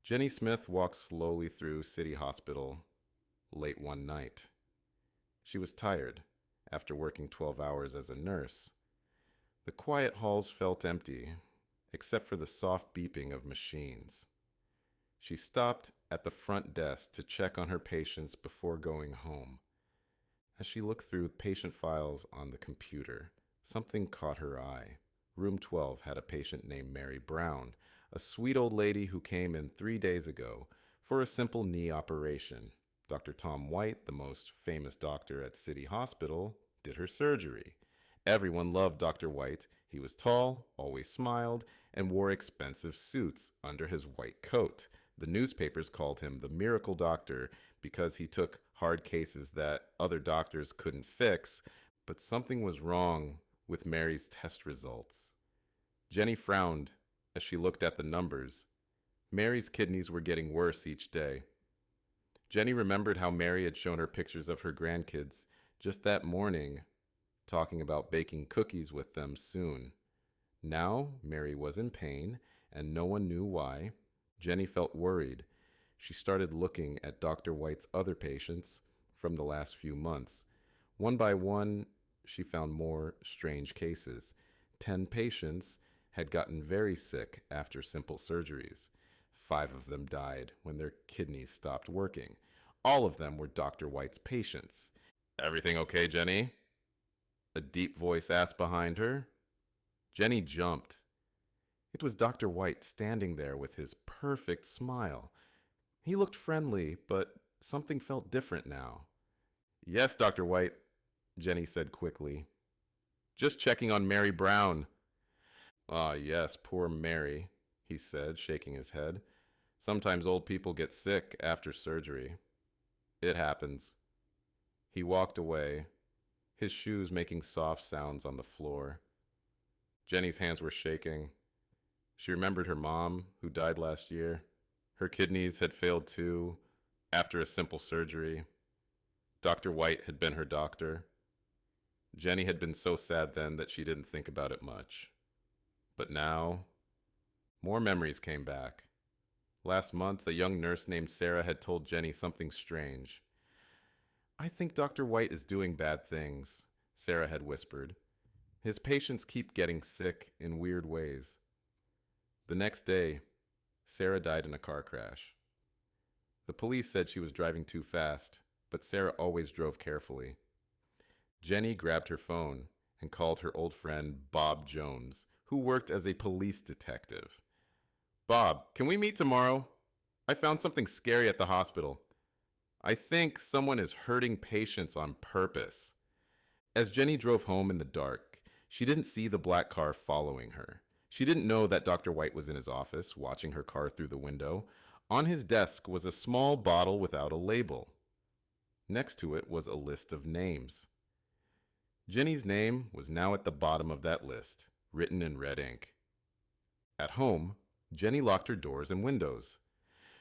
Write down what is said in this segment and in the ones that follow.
Jenny Smith walked slowly through City Hospital late one night. She was tired after working 12 hours as a nurse. The quiet halls felt empty, except for the soft beeping of machines. She stopped at the front desk to check on her patients before going home. As she looked through patient files on the computer, something caught her eye. Room 12 had a patient named Mary Brown, a sweet old lady who came in 3 days ago for a simple knee operation. Dr. Tom White, the most famous doctor at City Hospital, did her surgery. Everyone loved Dr. White. He was tall, always smiled, and wore expensive suits under his white coat. The newspapers called him the miracle doctor because he took hard cases that other doctors couldn't fix, but something was wrong with Mary's test results. Jenny frowned as she looked at the numbers. Mary's kidneys were getting worse each day. Jenny remembered how Mary had shown her pictures of her grandkids just that morning, talking about baking cookies with them soon. Now Mary was in pain, and no one knew why. Jenny felt worried. She started looking at Dr. White's other patients from the last few months. One by one, she found more strange cases. 10 patients had gotten very sick after simple surgeries. 5 of them died when their kidneys stopped working. All of them were Dr. White's patients. "Everything okay, Jenny?" a deep voice asked behind her. Jenny jumped. It was Dr. White standing there with his perfect smile. He looked friendly, but something felt different now. "Yes, Dr. White," Jenny said quickly. "Just checking on Mary Brown." "Ah, yes, poor Mary," he said, shaking his head. "Sometimes old people get sick after surgery. It happens." He walked away, his shoes making soft sounds on the floor. Jenny's hands were shaking. She remembered her mom, who died last year. Her kidneys had failed too, after a simple surgery. Dr. White had been her doctor. Jenny had been so sad then that she didn't think about it much. But now, more memories came back. Last month, a young nurse named Sarah had told Jenny something strange. "I think Dr. White is doing bad things," Sarah had whispered. "His patients keep getting sick in weird ways." The next day, Sarah died in a car crash. The police said she was driving too fast, but Sarah always drove carefully. Jenny grabbed her phone and called her old friend Bob Jones, who worked as a police detective. "Bob, can we meet tomorrow? I found something scary at the hospital. I think someone is hurting patients on purpose." As Jenny drove home in the dark, she didn't see the black car following her. She didn't know that Dr. White was in his office, watching her car through the window. On his desk was a small bottle without a label. Next to it was a list of names. Jenny's name was now at the bottom of that list, written in red ink. At home, Jenny locked her doors and windows.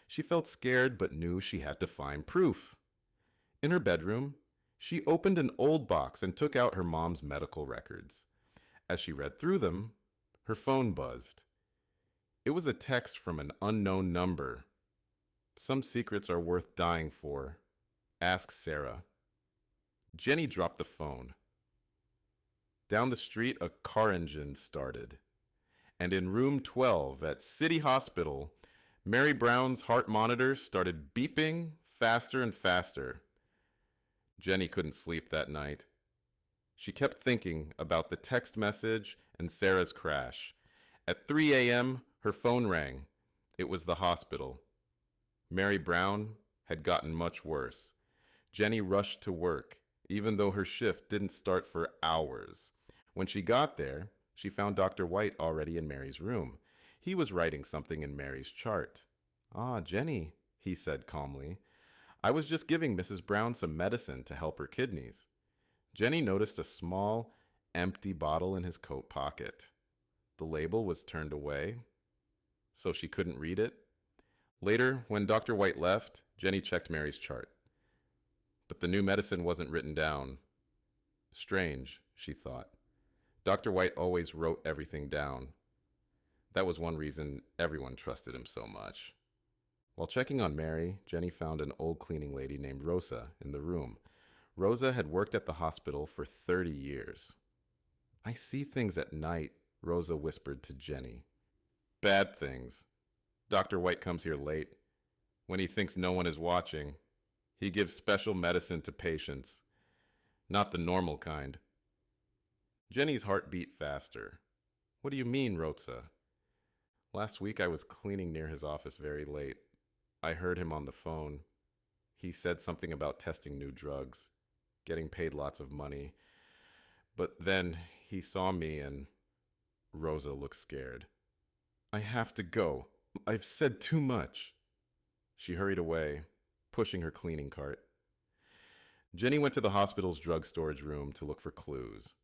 She felt scared but knew she had to find proof. In her bedroom, she opened an old box and took out her mom's medical records. As she read through them, her phone buzzed. It was a text from an unknown number. "Some secrets are worth dying for. Ask Sarah." Jenny dropped the phone. Down the street, a car engine started. And in room 12 at City Hospital, Mary Brown's heart monitor started beeping faster and faster. Jenny couldn't sleep that night. She kept thinking about the text message and Sarah's crash. At 3 a.m., her phone rang. It was the hospital. Mary Brown had gotten much worse. Jenny rushed to work, even though her shift didn't start for hours. When she got there, she found Dr. White already in Mary's room. He was writing something in Mary's chart. "Ah, Jenny," he said calmly. "I was just giving Mrs. Brown some medicine to help her kidneys." Jenny noticed a small, empty bottle in his coat pocket. The label was turned away, so she couldn't read it. Later, when Dr. White left, Jenny checked Mary's chart. But the new medicine wasn't written down. Strange, she thought. Dr. White always wrote everything down. That was one reason everyone trusted him so much. While checking on Mary, Jenny found an old cleaning lady named Rosa in the room. Rosa had worked at the hospital for 30 years. "I see things at night," Rosa whispered to Jenny. "Bad things. Dr. White comes here late. When he thinks no one is watching, he gives special medicine to patients. Not the normal kind." Jenny's heart beat faster. "What do you mean, Rosa?" "Last week I was cleaning near his office very late. I heard him on the phone. He said something about testing new drugs, getting paid lots of money. But then he saw me and—" Rosa looked scared. "I have to go. I've said too much." She hurried away, pushing her cleaning cart. Jenny went to the hospital's drug storage room to look for clues.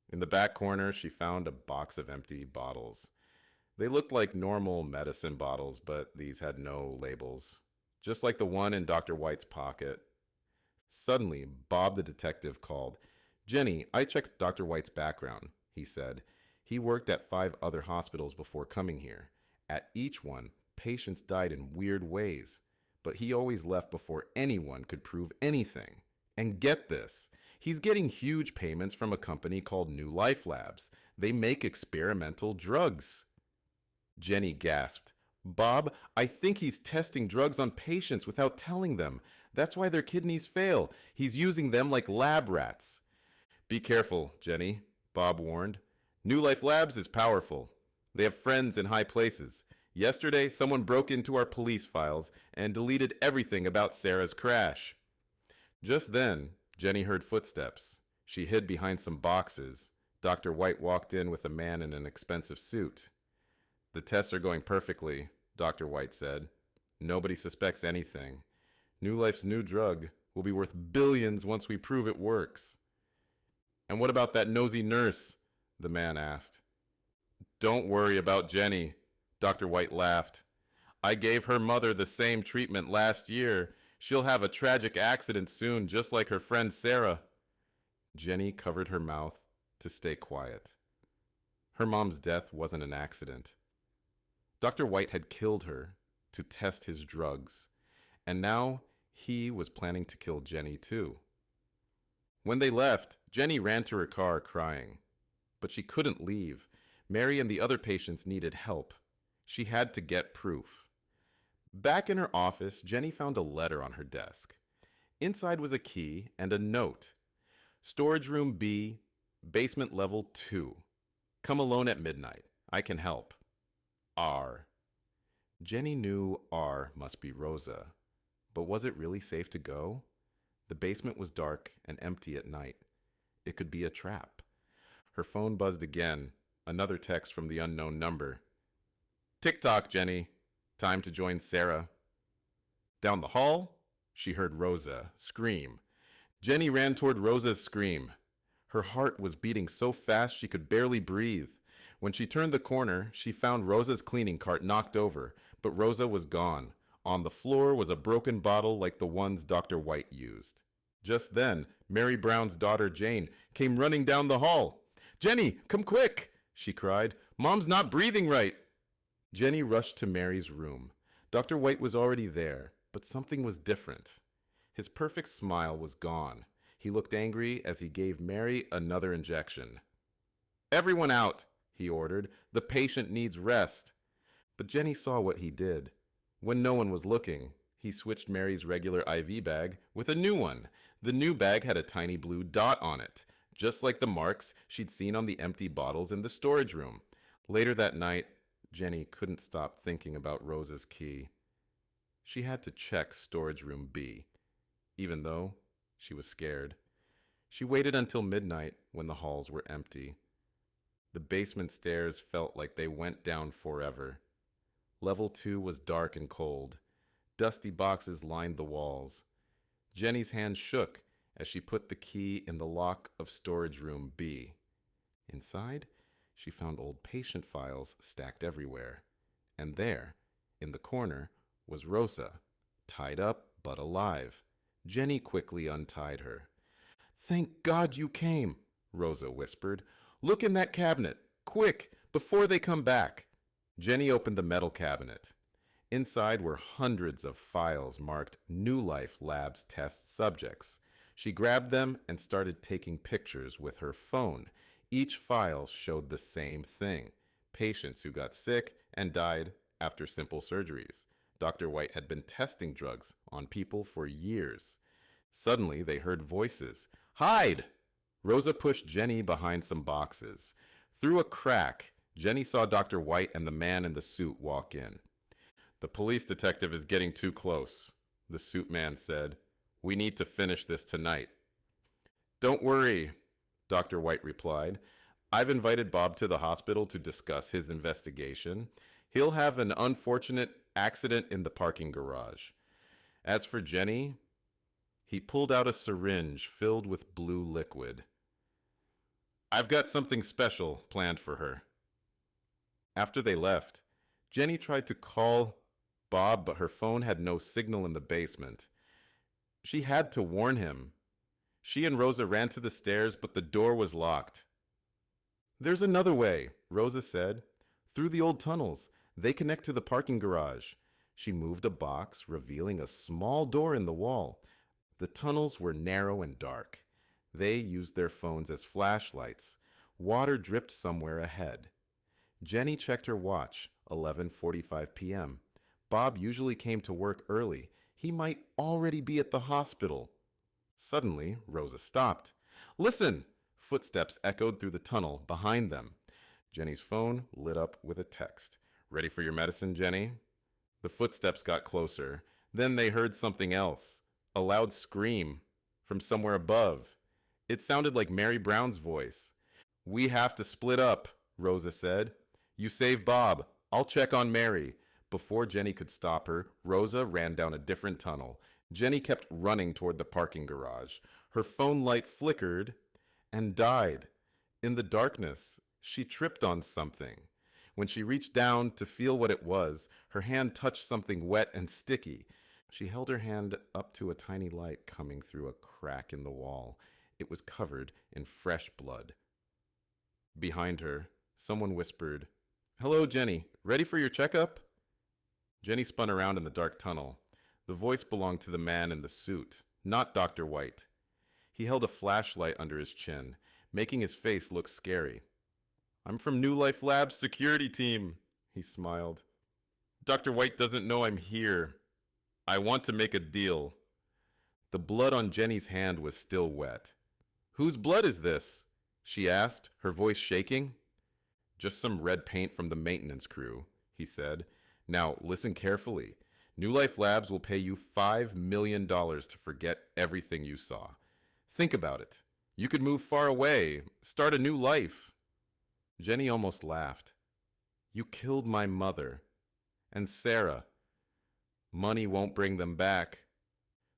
In the back corner, she found a box of empty bottles. They looked like normal medicine bottles, but these had no labels, just like the one in Dr. White's pocket. Suddenly, Bob the detective called. "Jenny, I checked Dr. White's background," he said. "He worked at 5 other hospitals before coming here. At each one, patients died in weird ways, but he always left before anyone could prove anything. And get this, he's getting huge payments from a company called New Life Labs. They make experimental drugs." Jenny gasped. "Bob, I think he's testing drugs on patients without telling them. That's why their kidneys fail. He's using them like lab rats." "Be careful, Jenny," Bob warned. "New Life Labs is powerful. They have friends in high places. Yesterday, someone broke into our police files and deleted everything about Sarah's crash." Just then, Jenny heard footsteps. She hid behind some boxes. Dr. White walked in with a man in an expensive suit. "The tests are going perfectly," Dr. White said. "Nobody suspects anything. New Life's new drug will be worth billions once we prove it works." "And what about that nosy nurse?" the man asked. "Don't worry about Jenny," Dr. White laughed. "I gave her mother the same treatment last year. She'll have a tragic accident soon, just like her friend Sarah." Jenny covered her mouth to stay quiet. Her mom's death wasn't an accident. Dr. White had killed her to test his drugs, and now he was planning to kill Jenny too. When they left, Jenny ran to her car crying. But she couldn't leave. Mary and the other patients needed help. She had to get proof. Back in her office, Jenny found a letter on her desk. Inside was a key and a note. "Storage room B, basement level 2. Come alone at midnight. I can help. R." Jenny knew R must be Rosa. But was it really safe to go? The basement was dark and empty at night. It could be a trap. Her phone buzzed again, another text from the unknown number. "Tick-tock, Jenny. Time to join Sarah." Down the hall, she heard Rosa scream. Jenny ran toward Rosa's scream. Her heart was beating so fast she could barely breathe. When she turned the corner, she found Rosa's cleaning cart knocked over, but Rosa was gone. On the floor was a broken bottle like the ones Dr. White used. Just then, Mary Brown's daughter Jane came running down the hall. "Jenny, come quick!" she cried. "Mom's not breathing right." Jenny rushed to Mary's room. Dr. White was already there, but something was different. His perfect smile was gone. He looked angry as he gave Mary another injection. "Everyone out," he ordered. "The patient needs rest." But Jenny saw what he did. When no one was looking, he switched Mary's regular IV bag with a new one. The new bag had a tiny blue dot on it, just like the marks she'd seen on the empty bottles in the storage room. Later that night, Jenny couldn't stop thinking about Rosa's key. She had to check storage room B, even though she was scared. She waited until midnight when the halls were empty. The basement stairs felt like they went down forever. Level 2 was dark and cold. Dusty boxes lined the walls. Jenny's hand shook as she put the key in the lock of storage room B. Inside, she found old patient files stacked everywhere. And there, in the corner, was Rosa, tied up but alive. Jenny quickly untied her. "Thank God you came," Rosa whispered. "Look in that cabinet, quick, before they come back." Jenny opened the metal cabinet. Inside were hundreds of files marked New Life Labs test subjects. She grabbed them and started taking pictures with her phone. Each file showed the same thing: patients who got sick and died after simple surgeries. Dr. White had been testing drugs on people for years. Suddenly, they heard voices. "Hide!" Rosa pushed Jenny behind some boxes. Through a crack, Jenny saw Dr. White and the man in the suit walk in. "The police detective is getting too close," the suit man said. "We need to finish this tonight." "Don't worry," Dr. White replied. "I've invited Bob to the hospital to discuss his investigation. He'll have an unfortunate accident in the parking garage. As for Jenny," he pulled out a syringe filled with blue liquid. "I've got something special planned for her." After they left, Jenny tried to call Bob, but her phone had no signal in the basement. She had to warn him. She and Rosa ran to the stairs, but the door was locked. "There's another way," Rosa said. "Through the old tunnels. They connect to the parking garage." She moved a box, revealing a small door in the wall. The tunnels were narrow and dark. They used their phones as flashlights. Water dripped somewhere ahead. Jenny checked her watch, 11:45 p.m. Bob usually came to work early. He might already be at the hospital. Suddenly, Rosa stopped. "Listen!" Footsteps echoed through the tunnel behind them. Jenny's phone lit up with a text. "Ready for your medicine, Jenny?" The footsteps got closer. Then they heard something else. A loud scream from somewhere above. It sounded like Mary Brown's voice. "We have to split up," Rosa said. "You save Bob. I'll check on Mary." Before Jenny could stop her, Rosa ran down a different tunnel. Jenny kept running toward the parking garage. Her phone light flickered and died. In the darkness, she tripped on something. When she reached down to feel what it was, her hand touched something wet and sticky. She held her hand up to a tiny light coming through a crack in the wall. It was covered in fresh blood. Behind her, someone whispered, "Hello, Jenny. Ready for your checkup?" Jenny spun around in the dark tunnel. The voice belonged to the man in the suit, not Dr. White. He held a flashlight under his chin, making his face look scary. "I'm from New Life Labs security team," he smiled. "Dr. White doesn't know I'm here. I want to make a deal." The blood on Jenny's hand was still wet. "Whose blood is this?" she asked, her voice shaking. "Just some red paint from the maintenance crew," he said. "Now, listen carefully. New Life Labs will pay you $5 million to forget everything you saw. Think about it. You could move far away, start a new life." Jenny almost laughed. "You killed my mother. And Sarah. Money won't bring them back."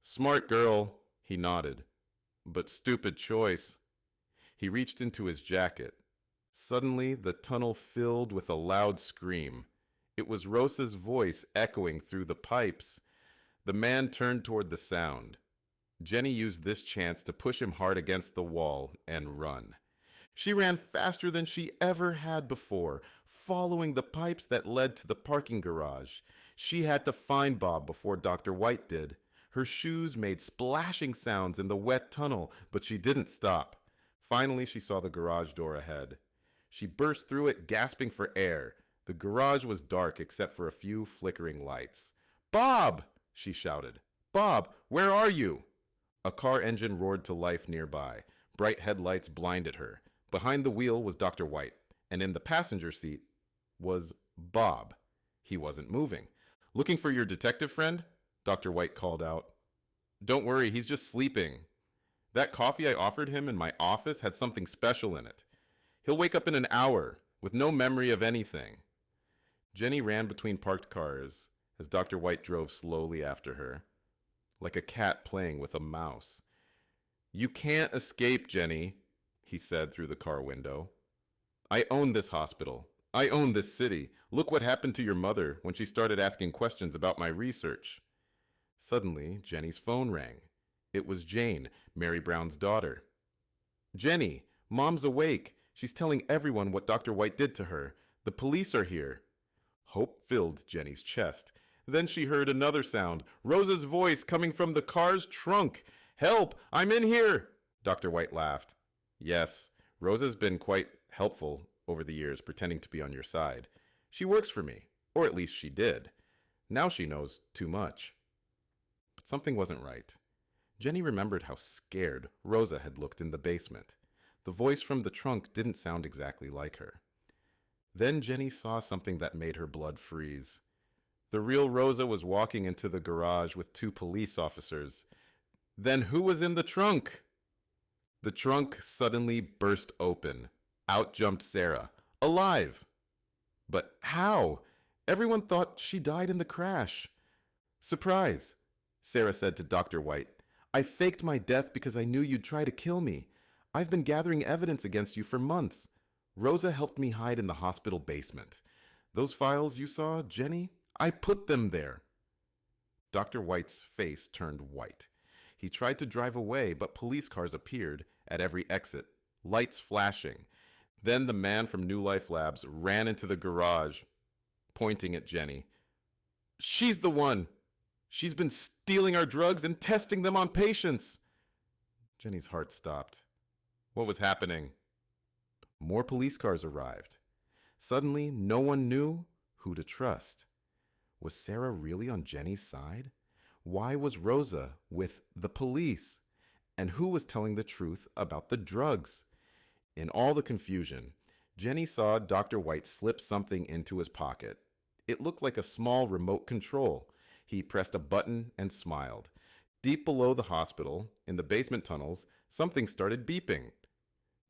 "Smart girl," he nodded. "But stupid choice." He reached into his jacket. Suddenly, the tunnel filled with a loud scream. It was Rosa's voice echoing through the pipes. The man turned toward the sound. Jenny used this chance to push him hard against the wall and run. She ran faster than she ever had before, following the pipes that led to the parking garage. She had to find Bob before Dr. White did. Her shoes made splashing sounds in the wet tunnel, but she didn't stop. Finally, she saw the garage door ahead. She burst through it, gasping for air. The garage was dark except for a few flickering lights. "Bob!" she shouted. "Bob, where are you?" A car engine roared to life nearby. Bright headlights blinded her. Behind the wheel was Dr. White, and in the passenger seat was Bob. He wasn't moving. "Looking for your detective friend?" Dr. White called out. "Don't worry, he's just sleeping. That coffee I offered him in my office had something special in it. He'll wake up in an hour with no memory of anything." Jenny ran between parked cars as Dr. White drove slowly after her, like a cat playing with a mouse. "You can't escape, Jenny," he said through the car window. "I own this hospital. I own this city. Look what happened to your mother when she started asking questions about my research." Suddenly, Jenny's phone rang. It was Jane, Mary Brown's daughter. "Jenny, Mom's awake. She's telling everyone what Dr. White did to her. The police are here." Hope filled Jenny's chest. Then she heard another sound, Rosa's voice coming from the car's trunk. "Help! I'm in here!" Dr. White laughed. "Yes, Rosa's been quite helpful over the years, pretending to be on your side. She works for me, or at least she did. Now she knows too much." But something wasn't right. Jenny remembered how scared Rosa had looked in the basement. The voice from the trunk didn't sound exactly like her. Then Jenny saw something that made her blood freeze. The real Rosa was walking into the garage with 2 police officers. Then who was in the trunk? The trunk suddenly burst open. Out jumped Sarah, alive. But how? Everyone thought she died in the crash. "Surprise," Sarah said to Dr. White. "I faked my death because I knew you'd try to kill me. I've been gathering evidence against you for months. Rosa helped me hide in the hospital basement. Those files you saw, Jenny, I put them there." Dr. White's face turned white. He tried to drive away, but police cars appeared at every exit, lights flashing. Then the man from New Life Labs ran into the garage, pointing at Jenny. "She's the one! She's been stealing our drugs and testing them on patients!" Jenny's heart stopped. What was happening? More police cars arrived. Suddenly, no one knew who to trust. Was Sarah really on Jenny's side? Why was Rosa with the police? And who was telling the truth about the drugs? In all the confusion, Jenny saw Dr. White slip something into his pocket. It looked like a small remote control. He pressed a button and smiled. Deep below the hospital, in the basement tunnels, something started beeping.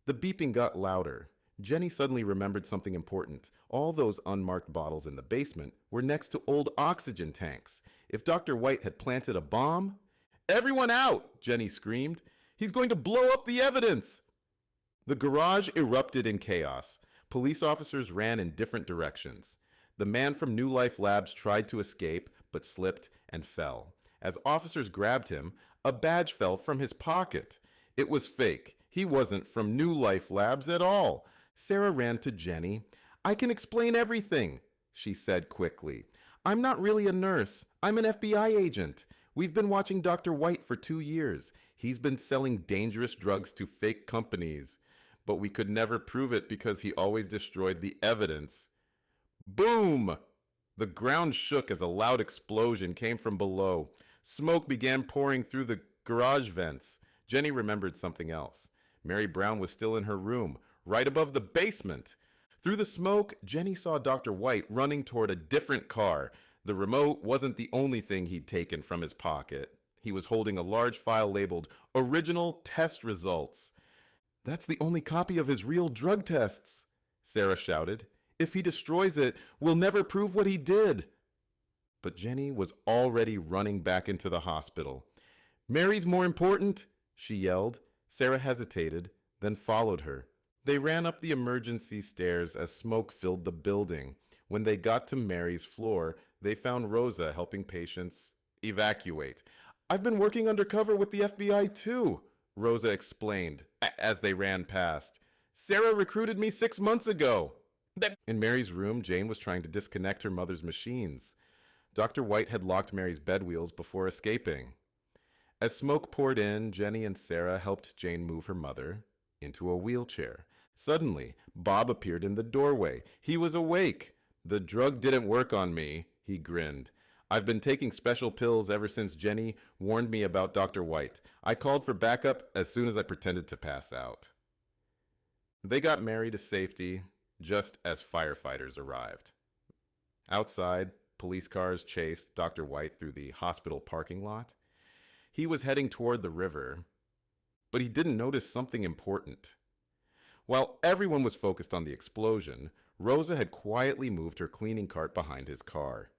The beeping got louder. Jenny suddenly remembered something important. All those unmarked bottles in the basement were next to old oxygen tanks. If Dr. White had planted a bomb... "Everyone out!" Jenny screamed. "He's going to blow up the evidence!" The garage erupted in chaos. Police officers ran in different directions. The man from New Life Labs tried to escape, but slipped and fell. As officers grabbed him, a badge fell from his pocket. It was fake. He wasn't from New Life Labs at all. Sarah ran to Jenny. "I can explain everything," she said quickly. "I'm not really a nurse. I'm an FBI agent. We've been watching Dr. White for 2 years. He's been selling dangerous drugs to fake companies. But we could never prove it because he always destroyed the evidence." Boom! The ground shook as a loud explosion came from below. Smoke began pouring through the garage vents. Jenny remembered something else. Mary Brown was still in her room, right above the basement. Through the smoke, Jenny saw Dr. White running toward a different car. The remote wasn't the only thing he'd taken from his pocket. He was holding a large file labeled Original Test Results. "That's the only copy of his real drug tests," Sarah shouted. "If he destroys it, we'll never prove what he did." But Jenny was already running back into the hospital. "Mary's more important," she yelled. Sarah hesitated, then followed her. They ran up the emergency stairs as smoke filled the building. When they got to Mary's floor, they found Rosa helping patients evacuate. "I've been working undercover with the FBI too," Rosa explained as they ran past. "Sarah recruited me 6 months ago." In Mary's room, Jane was trying to disconnect her mother's machines. Dr. White had locked Mary's bed wheels before escaping. As smoke poured in, Jenny and Sarah helped Jane move her mother into a wheelchair. Suddenly, Bob appeared in the doorway. He was awake. "The drug didn't work on me," he grinned. "I've been taking special pills ever since Jenny warned me about Dr. White. I called for backup as soon as I pretended to pass out." They got Mary to safety just as firefighters arrived. Outside, police cars chased Dr. White through the hospital parking lot. He was heading toward the river, but he didn't notice something important. While everyone was focused on the explosion, Rosa had quietly moved her cleaning cart behind his car.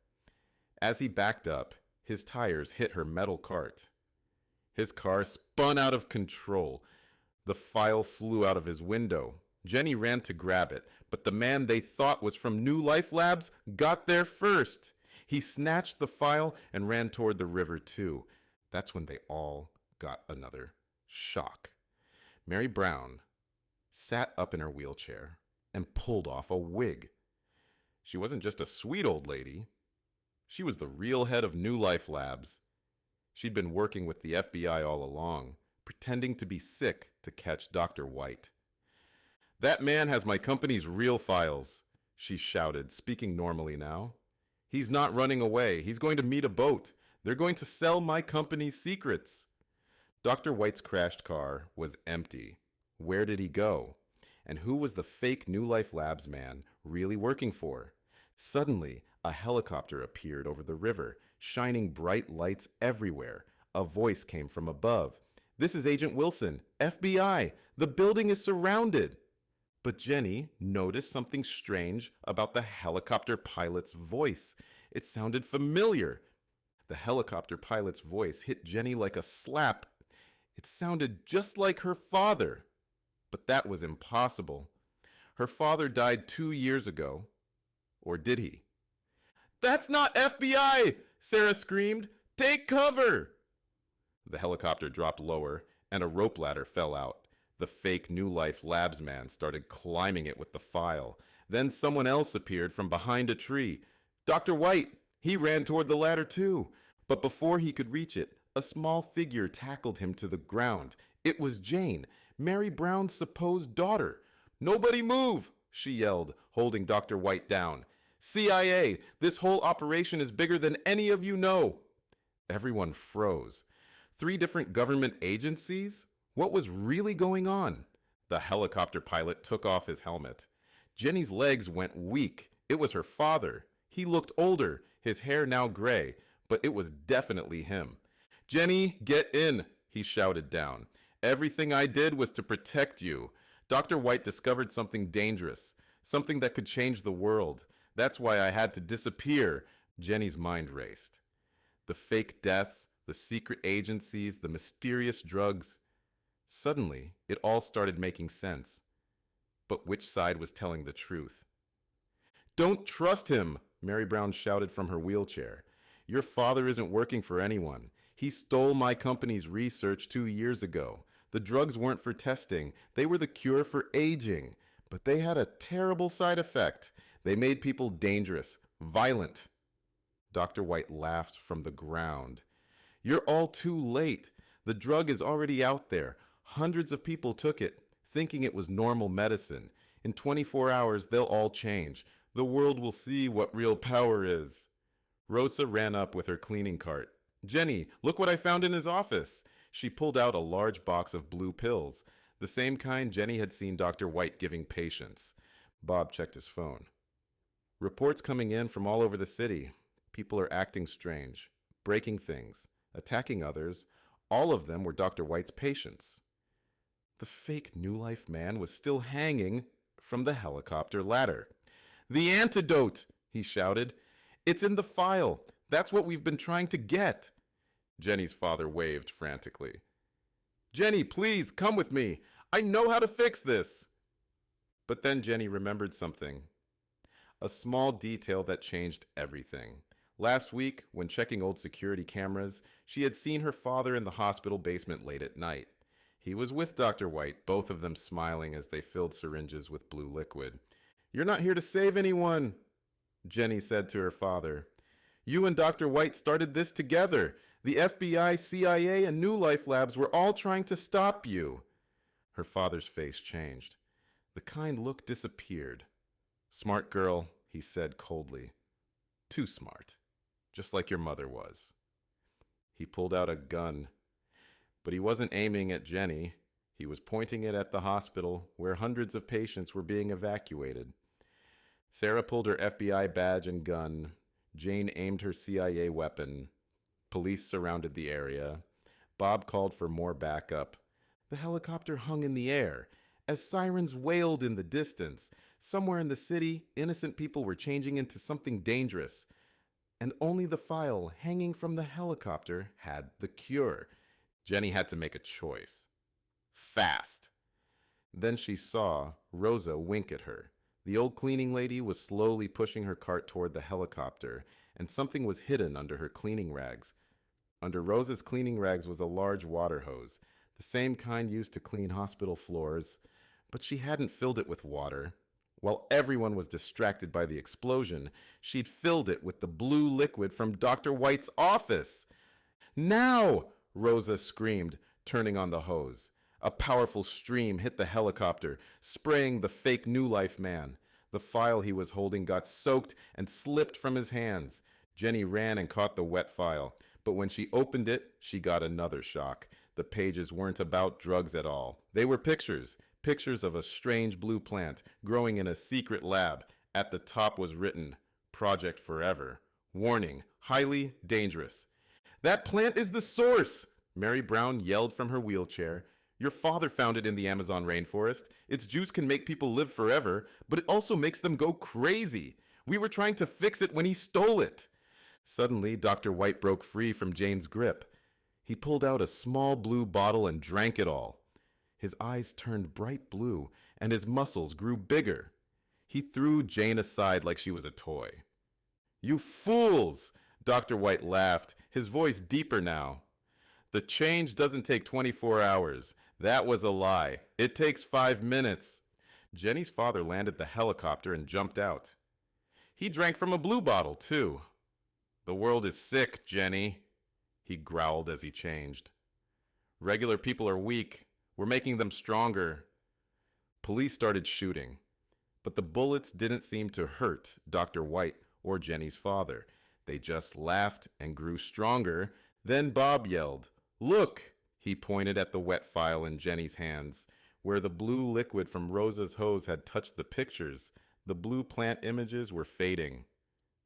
As he backed up, his tires hit her metal cart. His car spun out of control. The file flew out of his window. Jenny ran to grab it, but the man they thought was from New Life Labs got there first. He snatched the file and ran toward the river too. That's when they all got another shock. Mary Brown sat up in her wheelchair and pulled off a wig. She wasn't just a sweet old lady. She was the real head of New Life Labs. She'd been working with the FBI all along, pretending to be sick to catch Dr. White. "That man has my company's real files," she shouted, speaking normally now. "He's not running away. He's going to meet a boat. They're going to sell my company's secrets." Dr. White's crashed car was empty. Where did he go? And who was the fake New Life Labs man really working for? Suddenly, a helicopter appeared over the river, shining bright lights everywhere. A voice came from above. "This is Agent Wilson, FBI. The building is surrounded." But Jenny noticed something strange about the helicopter pilot's voice. It sounded familiar. The helicopter pilot's voice hit Jenny like a slap. It sounded just like her father. But that was impossible. Her father died 2 years ago. Or did he? "That's not FBI!" Sarah screamed. "Take cover!" The helicopter dropped lower, and a rope ladder fell out. The fake New Life Labs man started climbing it with the file. Then someone else appeared from behind a tree. Dr. White! He ran toward the ladder too. But before he could reach it, a small figure tackled him to the ground. It was Jane, Mary Brown's supposed daughter. "Nobody move!" she yelled, holding Dr. White down. "CIA, this whole operation is bigger than any of you know." Everyone froze. 3 different government agencies? What was really going on? The helicopter pilot took off his helmet. Jenny's legs went weak. It was her father. He looked older, his hair now gray, but it was definitely him. "Jenny, get in," he shouted down. "Everything I did was to protect you. Dr. White discovered something dangerous, something that could change the world. That's why I had to disappear." Jenny's mind raced. The fake deaths, the secret agencies, the mysterious drugs. Suddenly, it all started making sense. But which side was telling the truth? "Don't trust him," Mary Brown shouted from her wheelchair. "Your father isn't working for anyone. He stole my company's research 2 years ago. The drugs weren't for testing. They were the cure for aging. But they had a terrible side effect. They made people dangerous, violent." Dr. White laughed from the ground. "You're all too late. The drug is already out there. Hundreds of people took it, thinking it was normal medicine. In 24 hours, they'll all change. The world will see what real power is." Rosa ran up with her cleaning cart. "Jenny, look what I found in his office." She pulled out a large box of blue pills, the same kind Jenny had seen Dr. White giving patients. Bob checked his phone. "Reports coming in from all over the city. People are acting strange, breaking things, attacking others. All of them were Dr. White's patients." The fake New Life man was still hanging from the helicopter ladder. "The antidote!" he shouted. "It's in the file. That's what we've been trying to get." Jenny's father waved frantically. "Jenny, please, come with me. I know how to fix this." But then Jenny remembered something. A small detail that changed everything. Last week, when checking old security cameras, she had seen her father in the hospital basement late at night. He was with Dr. White, both of them smiling as they filled syringes with blue liquid. "You're not here to save anyone," Jenny said to her father. "You and Dr. White started this together. The FBI, CIA, and New Life Labs were all trying to stop you." Her father's face changed. The kind look disappeared. "Smart girl," he said coldly. "Too smart. Just like your mother was." He pulled out a gun. But he wasn't aiming at Jenny. He was pointing it at the hospital where hundreds of patients were being evacuated. Sarah pulled her FBI badge and gun. Jane aimed her CIA weapon. Police surrounded the area. Bob called for more backup. The helicopter hung in the air. As sirens wailed in the distance, somewhere in the city, innocent people were changing into something dangerous. And only the file hanging from the helicopter had the cure. Jenny had to make a choice. Fast. Then she saw Rosa wink at her. The old cleaning lady was slowly pushing her cart toward the helicopter, and something was hidden under her cleaning rags. Under Rosa's cleaning rags was a large water hose, the same kind used to clean hospital floors, but she hadn't filled it with water. While everyone was distracted by the explosion, she'd filled it with the blue liquid from Dr. White's office. Now! Rosa screamed, turning on the hose. A powerful stream hit the helicopter, spraying the fake New Life man. The file he was holding got soaked and slipped from his hands. Jenny ran and caught the wet file, but when she opened it, she got another shock. The pages weren't about drugs at all. They were pictures, pictures of a strange blue plant growing in a secret lab. At the top was written, Project Forever. Warning, highly dangerous. That plant is the source! Mary Brown yelled from her wheelchair. Your father found it in the Amazon rainforest. Its juice can make people live forever, but it also makes them go crazy. We were trying to fix it when he stole it. Suddenly, Dr. White broke free from Jane's grip. He pulled out a small blue bottle and drank it all. His eyes turned bright blue, and his muscles grew bigger. He threw Jane aside like she was a toy. You fools! Dr. White laughed, his voice deeper now. The change doesn't take 24 hours. That was a lie. It takes 5 minutes. Jenny's father landed the helicopter and jumped out. He drank from a blue bottle, too. The world is sick, Jenny, he growled as he changed. Regular people are weak. We're making them stronger. Police started shooting, but the bullets didn't seem to hurt Dr. White or Jenny's father. They just laughed and grew stronger. Then Bob yelled, Look! He pointed at the wet file in Jenny's hands. Where the blue liquid from Rosa's hose had touched the pictures, the blue plant images were fading.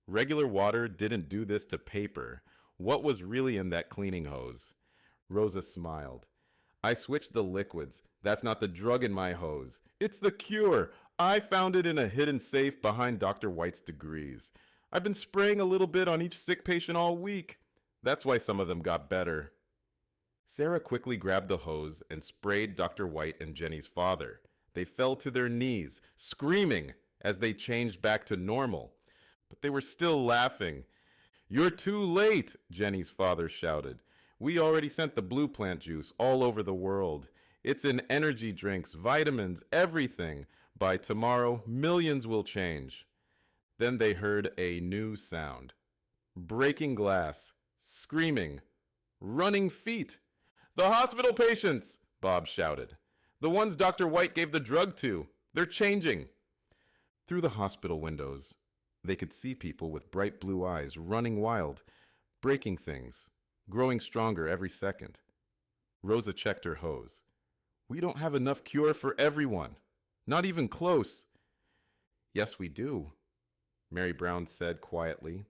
Regular water didn't do this to paper. What was really in that cleaning hose? Rosa smiled. I switched the liquids. That's not the drug in my hose. It's the cure. I found it in a hidden safe behind Dr. White's degrees. I've been spraying a little bit on each sick patient all week. That's why some of them got better. Sarah quickly grabbed the hose and sprayed Dr. White and Jenny's father. They fell to their knees, screaming as they changed back to normal. But they were still laughing. You're too late, Jenny's father shouted. We already sent the blue plant juice all over the world. It's in energy drinks, vitamins, everything. By tomorrow, millions will change. Then they heard a new sound. Breaking glass, screaming, running feet. The hospital patients, Bob shouted. The ones Dr. White gave the drug to. They're changing. Through the hospital windows, they could see people with bright blue eyes running wild, breaking things, growing stronger every second. Rosa checked her hose. We don't have enough cure for everyone. Not even close. Yes, we do, Mary Brown said quietly.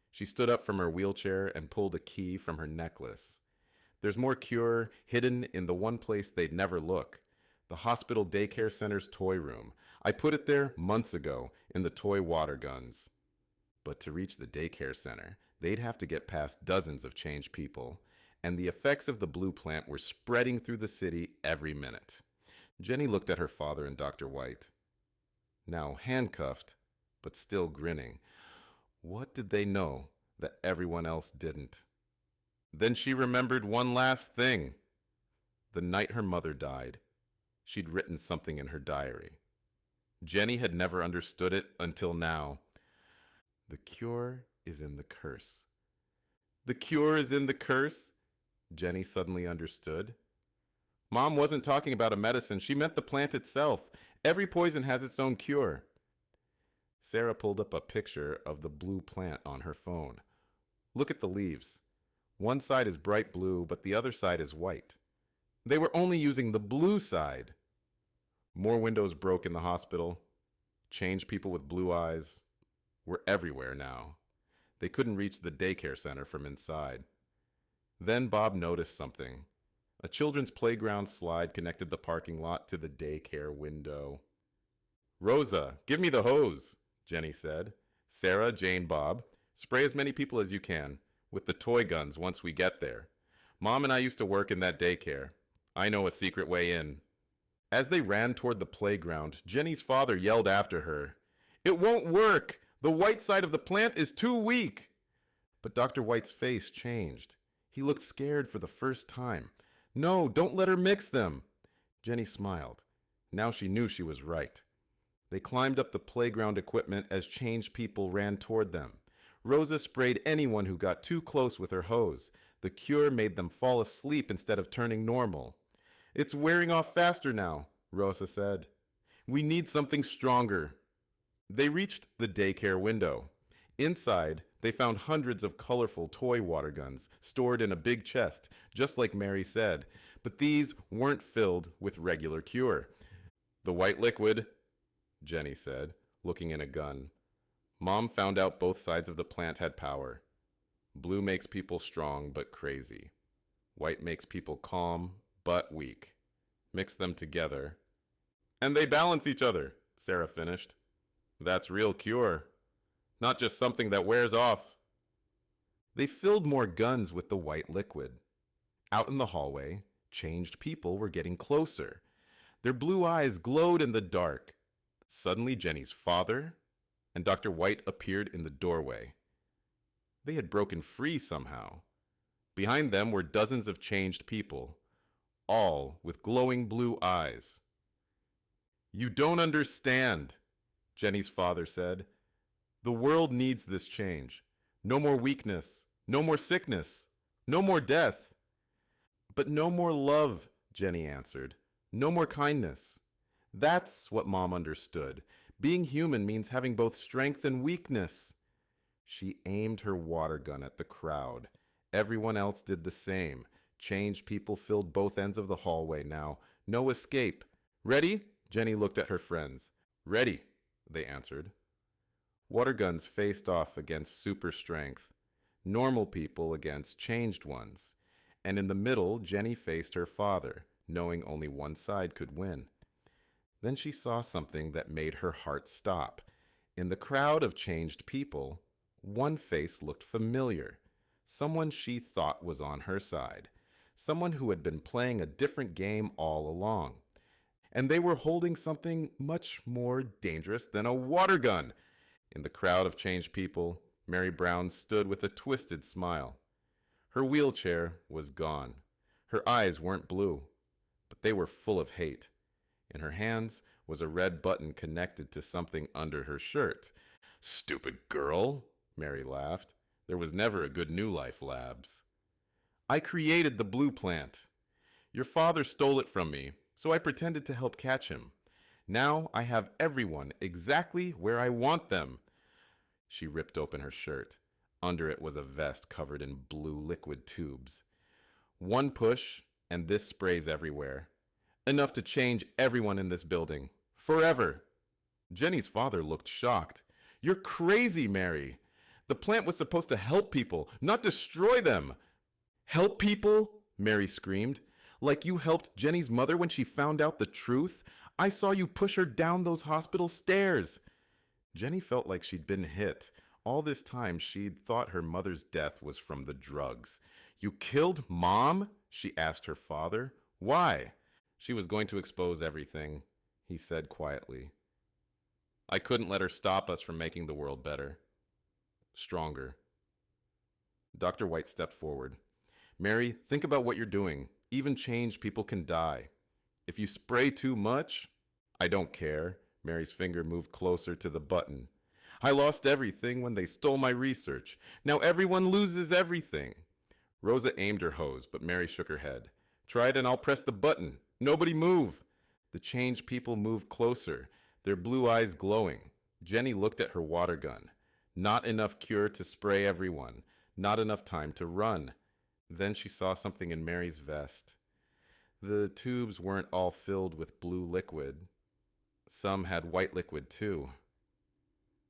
She stood up from her wheelchair and pulled a key from her necklace. There's more cure hidden in the one place they'd never look, the hospital daycare center's toy room. I put it there months ago in the toy water guns. But to reach the daycare center, they'd have to get past dozens of changed people, and the effects of the blue plant were spreading through the city every minute. Jenny looked at her father and Dr. White. Now handcuffed, but still grinning. What did they know that everyone else didn't? Then she remembered one last thing. The night her mother died, she'd written something in her diary. Jenny had never understood it until now. The cure is in the curse. The cure is in the curse? Jenny suddenly understood. Mom wasn't talking about a medicine. She meant the plant itself. Every poison has its own cure. Sarah pulled up a picture of the blue plant on her phone. Look at the leaves. One side is bright blue, but the other side is white. They were only using the blue side. More windows broke in the hospital. Changed people with blue eyes were everywhere now. They couldn't reach the daycare center from inside. Then Bob noticed something. A children's playground slide connected the parking lot to the daycare window. Rosa, give me the hose, Jenny said. Sarah, Jane, Bob, spray as many people as you can with the toy guns once we get there. Mom and I used to work in that daycare. I know a secret way in. As they ran toward the playground, Jenny's father yelled after her. It won't work! The white side of the plant is too weak! But Dr. White's face changed. He looked scared for the first time. No, don't let her mix them. Jenny smiled. Now she knew she was right. They climbed up the playground equipment as changed people ran toward them. Rosa sprayed anyone who got too close with her hose. The cure made them fall asleep instead of turning normal. "It's wearing off faster now," Rosa said. "We need something stronger." They reached the daycare window. Inside, they found hundreds of colorful toy water guns stored in a big chest, just like Mary said, but these weren't filled with regular cure. "The white liquid," Jenny said, looking in a gun. "Mom found out both sides of the plant had power. Blue makes people strong but crazy. White makes people calm but weak. Mix them together, and they balance each other," Sarah finished. "That's real cure. Not just something that wears off." They filled more guns with the white liquid. Out in the hallway, changed people were getting closer. Their blue eyes glowed in the dark. Suddenly, Jenny's father and Dr. White appeared in the doorway. They had broken free somehow. Behind them were dozens of changed people, all with glowing blue eyes. "You don't understand," Jenny's father said. "The world needs this change. No more weakness, no more sickness, no more death." "But no more love," Jenny answered. "No more kindness." That's what Mom understood. Being human means having both strength and weakness. She aimed her water gun at the crowd. Everyone else did the same. Changed people filled both ends of the hallway now. No escape. "Ready?" Jenny looked at her friends. "Ready," they answered. Water guns faced off against super strength. Normal people against changed ones. And in the middle, Jenny faced her father, knowing only one side could win. Then she saw something that made her heart stop. In the crowd of changed people, one face looked familiar. Someone she thought was on her side. Someone who had been playing a different game all along. And they were holding something much more dangerous than a water gun. In the crowd of changed people, Mary Brown stood with a twisted smile. Her wheelchair was gone. Her eyes weren't blue, but they were full of hate. In her hands was a red button connected to something under her shirt. "Stupid girl," Mary laughed. "There was never a good New Life Labs." "I created the blue plant. Your father stole it from me, so I pretended to help catch him. Now I have everyone exactly where I want them." She ripped open her shirt. Under it was a vest covered in blue liquid tubes. "One push, and this sprays everywhere. Enough to change everyone in this building. Forever." Jenny's father looked shocked. "You're crazy, Mary. The plant was supposed to help people, not destroy them." "Help people?" Mary screamed. "Like you helped Jenny's mother when she found out the truth? I saw you push her down those hospital stairs." Jenny felt like she'd been hit. All this time, she'd thought her mother's death was from the drugs. "You killed Mom?" she asked her father. "Why?" "She was going to expose everything," he said quietly. "I couldn't let her stop us from making the world better. Stronger." Dr. White stepped forward. "Mary, think about what you're doing. Even changed people can die. If you spray too much—" "I don't care." Mary's finger moved closer to the button. "I lost everything when they stole my research. Now everyone loses everything." Rosa aimed her hose, but Mary shook her head. "Try it and I'll press the button. Nobody move." The changed people moved closer, their blue eyes glowing. Jenny looked at her water gun. Not enough cure to spray everyone. Not enough time to run. Then she saw something in Mary's vest. The tubes weren't all filled with blue liquid. Some had white liquid too.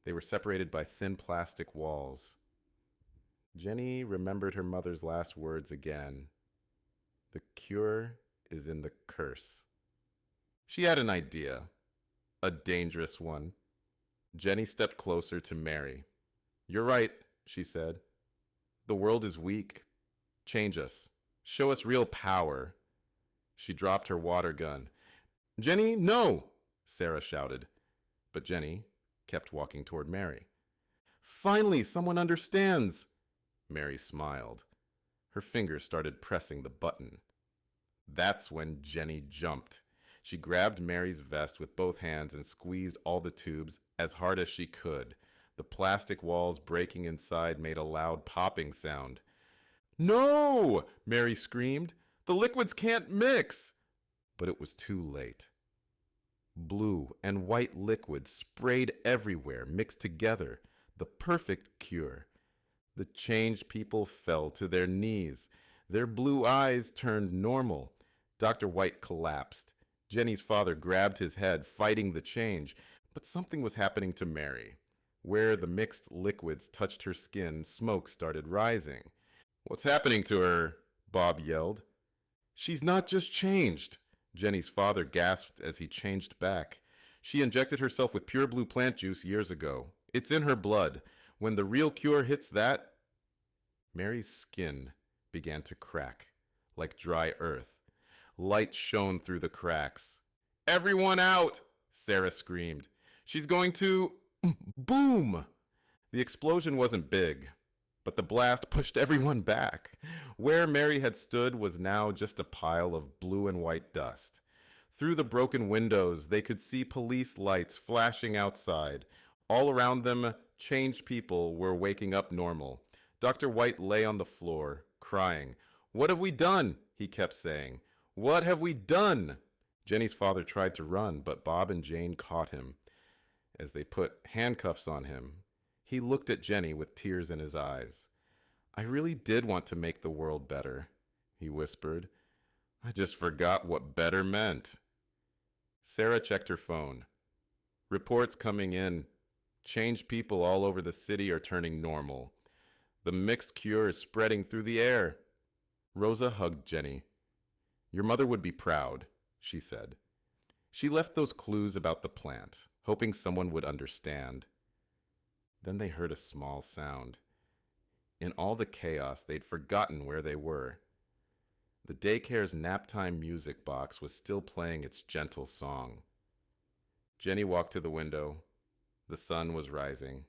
They were separated by thin plastic walls. Jenny remembered her mother's last words again. "The cure is in the curse." She had an idea, a dangerous one. Jenny stepped closer to Mary. "You're right," she said. "The world is weak. Change us. Show us real power." She dropped her water gun. "Jenny, no!" Sarah shouted. But Jenny kept walking toward Mary. "Finally, someone understands." Mary smiled. Her fingers started pressing the button. That's when Jenny jumped. She grabbed Mary's vest with both hands and squeezed all the tubes as hard as she could. The plastic walls breaking inside made a loud popping sound. "No!" Mary screamed. "The liquids can't mix!" But it was too late. Blue and white liquid sprayed everywhere, mixed together. The perfect cure. The changed people fell to their knees. Their blue eyes turned normal. Dr. White collapsed. Jenny's father grabbed his head, fighting the change. But something was happening to Mary. Where the mixed liquids touched her skin, smoke started rising. "What's happening to her?" Bob yelled. "She's not just changed," Jenny's father gasped as he changed back. "She injected herself with pure blue plant juice years ago. It's in her blood. When the real cure hits that..." Mary's skin began to crack, like dry earth. Light shone through the cracks. "Everyone out!" Sarah screamed. "She's going to..." Boom! The explosion wasn't big, but the blast pushed everyone back. Where Mary had stood was now just a pile of blue and white dust. Through the broken windows, they could see police lights flashing outside. All around them, changed people were waking up normal. Dr. White lay on the floor, crying. "What have we done?" he kept saying. "What have we done?" Jenny's father tried to run, but Bob and Jane caught him. As they put handcuffs on him, he looked at Jenny with tears in his eyes. "I really did want to make the world better," he whispered. "I just forgot what better meant." Sarah checked her phone. "Reports coming in. Changed people all over the city are turning normal. The mixed cure is spreading through the air." Rosa hugged Jenny. "Your mother would be proud," she said. She left those clues about the plant, hoping someone would understand. Then they heard a small sound. In all the chaos, they'd forgotten where they were. The daycare's naptime music box was still playing its gentle song. Jenny walked to the window. The sun was rising.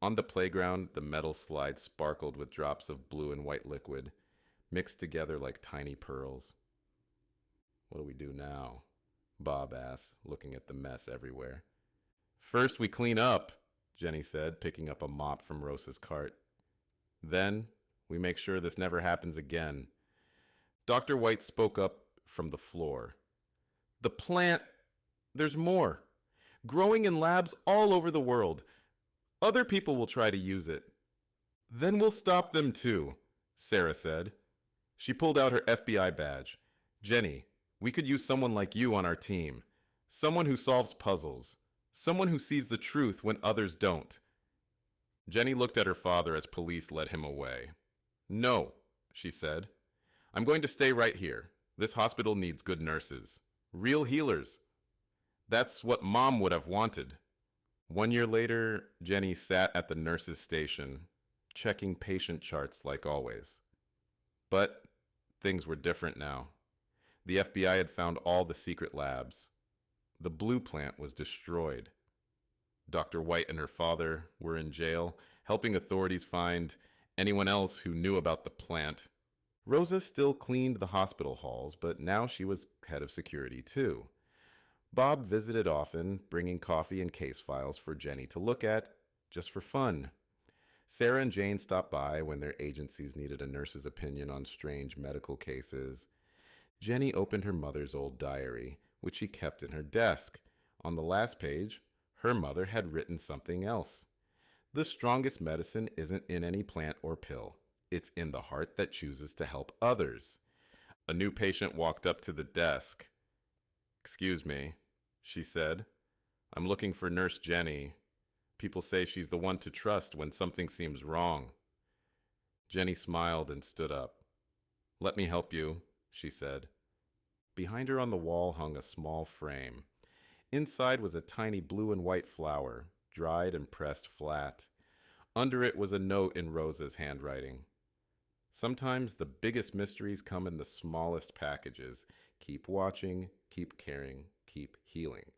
On the playground, the metal slide sparkled with drops of blue and white liquid, mixed together like tiny pearls. "What do we do now?" Bob asked, looking at the mess everywhere. "First we clean up," Jenny said, picking up a mop from Rosa's cart. "Then we make sure this never happens again." Dr. White spoke up from the floor. "The plant, there's more. Growing in labs all over the world. Other people will try to use it. Then we'll stop them too," Sarah said. She pulled out her FBI badge. "Jenny, we could use someone like you on our team. Someone who solves puzzles. Someone who sees the truth when others don't." Jenny looked at her father as police led him away. "No," she said. "I'm going to stay right here. This hospital needs good nurses. Real healers. That's what Mom would have wanted." 1 year later, Jenny sat at the nurse's station, checking patient charts like always. But things were different now. The FBI had found all the secret labs. The blue plant was destroyed. Dr. White and her father were in jail, helping authorities find anyone else who knew about the plant. Rosa still cleaned the hospital halls, but now she was head of security too. Bob visited often, bringing coffee and case files for Jenny to look at, just for fun. Sarah and Jane stopped by when their agencies needed a nurse's opinion on strange medical cases. Jenny opened her mother's old diary, which she kept in her desk. On the last page, her mother had written something else. "The strongest medicine isn't in any plant or pill. It's in the heart that chooses to help others." A new patient walked up to the desk. "Excuse me," she said. "I'm looking for Nurse Jenny. People say she's the one to trust when something seems wrong." Jenny smiled and stood up. "Let me help you," she said. Behind her on the wall hung a small frame. Inside was a tiny blue and white flower, dried and pressed flat. Under it was a note in Rosa's handwriting. "Sometimes the biggest mysteries come in the smallest packages. Keep watching, keep caring, keep healing."